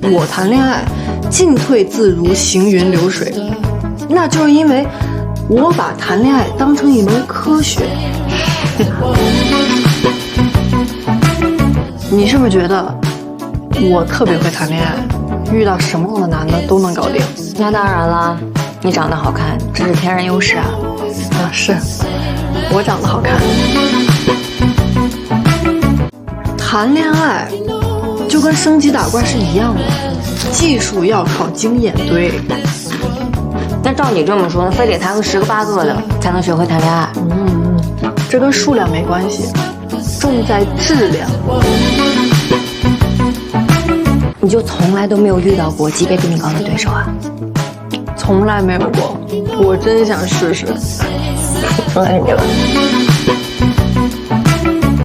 我谈恋爱进退自如，行云流水，那就是因为我把谈恋爱当成一门科学。你是不是觉得我特别会谈恋爱，遇到什么样的男的都能搞定？那当然了，你长得好看，这是天然优势啊。是，我长得好看。谈恋爱就跟升级打怪是一样的，技术要靠经验堆。那照你这么说，那非得谈个10个8个的才能学会谈恋爱？这跟数量没关系，重在质量。你就从来都没有遇到过级别比你高的对手啊？从来没有过，我真想试试。送给你了。